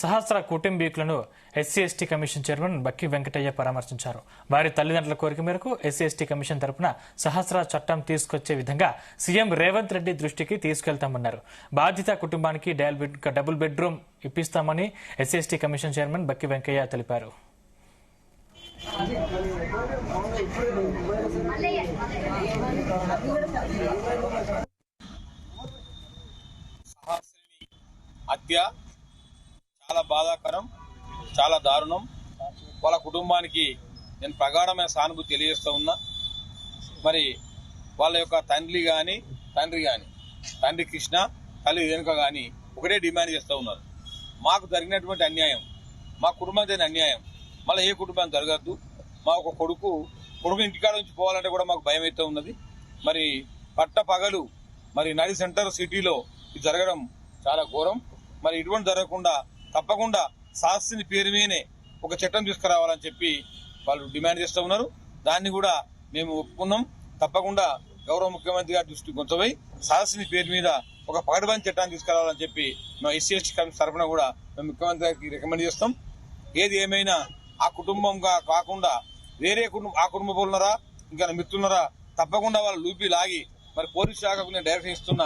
సహస్ర కుటుంబీకులను SC ST commission chairman Bakki Venkataiah పరామర్శించారు. వారి తల్లిదండ్రుల కోరిక మేరకు ఎస్సీ ఎస్టీ కమిషన్ తరపున సహస్ర చట్టం తీసుకొచ్చే విధంగా సీఎం రేవంత్ రెడ్డి దృష్టికి తీసుకెళ్తామన్నారు. బాధిత కుటుంబానికి డబుల్ బెడ్రూమ్ ఇప్పిస్తామని SC ST commission chairman Bakki Venkaiah తెలిపారు. హత్య చాలా బాధాకరం, చాలా దారుణం. వాళ్ళ కుటుంబానికి నేను ప్రగాఢమైన సానుభూతి తెలియజేస్తూ ఉన్నా. మరి వాళ్ళ యొక్క తండ్రి కానీ తండ్రి కృష్ణ, తల్లి రేణుక కానీ ఒకటే డిమాండ్ చేస్తూ ఉన్నారు. మాకు జరిగినటువంటి అన్యాయం, మా కుటుంబం జరిగిన అన్యాయం మళ్ళీ ఏ కుటుంబం జరగద్దు. మా ఒక కొడుకు ఇంటికాడ నుంచి పోవాలంటే కూడా మాకు భయం అయితే ఉన్నది. మరి పట్ట పగలు మరి నడి సెంటర్ సిటీలో ఇది జరగడం చాలా ఘోరం. మరి ఇటువంటి జరగకుండా తప్పకుండా శాస్త్రి పేరు మీదనే ఒక చట్టం తీసుకురావాలని చెప్పి వాళ్ళు డిమాండ్ చేస్తూ ఉన్నారు. దాన్ని కూడా మేము ఒప్పుకున్నాం. తప్పకుండా గౌరవ ముఖ్యమంత్రి గారి దృష్టికి కొంచెమై శాస్త్రి పేరు మీద ఒక పగడబంది చట్టాన్ని తీసుకురావాలని చెప్పి మేము ఎస్సీ ఎస్టీ కమిషన్ తరఫున కూడా మేము ముఖ్యమంత్రి గారికి రికమెండ్ చేస్తాం. ఏది ఏమైనా ఆ కుటుంబంగా కాకుండా వేరే ఆ కుటుంబం ఉన్నారా, ఇంకా మిత్రులున్నారా, తప్పకుండా వాళ్ళు లూపి లాగి మరి పోలీస్ శాఖకు నేను డైరెక్షన్ ఇస్తున్న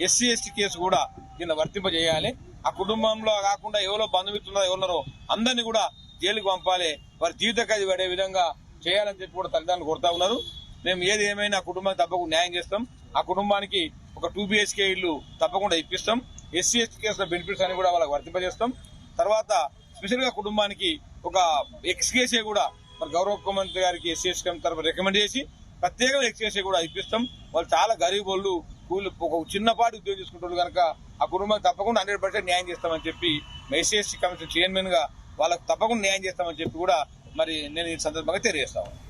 ఎస్సీ ఎస్టీ కేసు కూడా దీన్ని వర్తింపజేయాలి. ఆ కుటుంబంలో కాకుండా ఎవరో బంధుమిత్రులు ఎవరున్నారో అందరినీ కూడా జైలుకు పంపాలి. వారి జీవిత ఖైదు పడే విధంగా చేయాలని చెప్పి కూడా తల్లిదండ్రులు కోరుతా ఉన్నారు. మేము ఏది ఏమైనా ఆ కుటుంబానికి తప్పకుండా న్యాయం చేస్తాం. ఆ కుటుంబానికి ఒక 2 BHK ఇల్లు తప్పకుండా ఇప్పిస్తాం. ఎస్సీ ఎస్టీ కేసుల బెనిఫిట్స్ అని కూడా వాళ్ళకి వర్తింపజేస్తాం. తర్వాత స్పెషల్ గా కుటుంబానికి ఒక ఎక్స్కేసీ కూడా మరి గౌరవ ముఖ్యమంత్రి గారికి ఎస్సీ ఎస్టీ కమిషన్ తరఫున రికమెండ్ చేసి ప్రత్యేకంగా ఎక్స్కేసీ కూడా ఇప్పిస్తాం. వాళ్ళు చాలా గరీబ్ వాళ్ళు, ఒక చిన్నపాటి ఉద్యోగం చేసుకుంటారు కనుక ఆ కుటుంబానికి తప్పకుండా 100% న్యాయం చేస్తామని చెప్పి ఎస్సీ ఎస్టీ కమిషన్ చైర్మన్ గా వాళ్ళకు తప్పకుండా న్యాయం చేస్తామని చెప్పి కూడా మరి నేను ఈ సందర్భంగా తెలియజేస్తాను.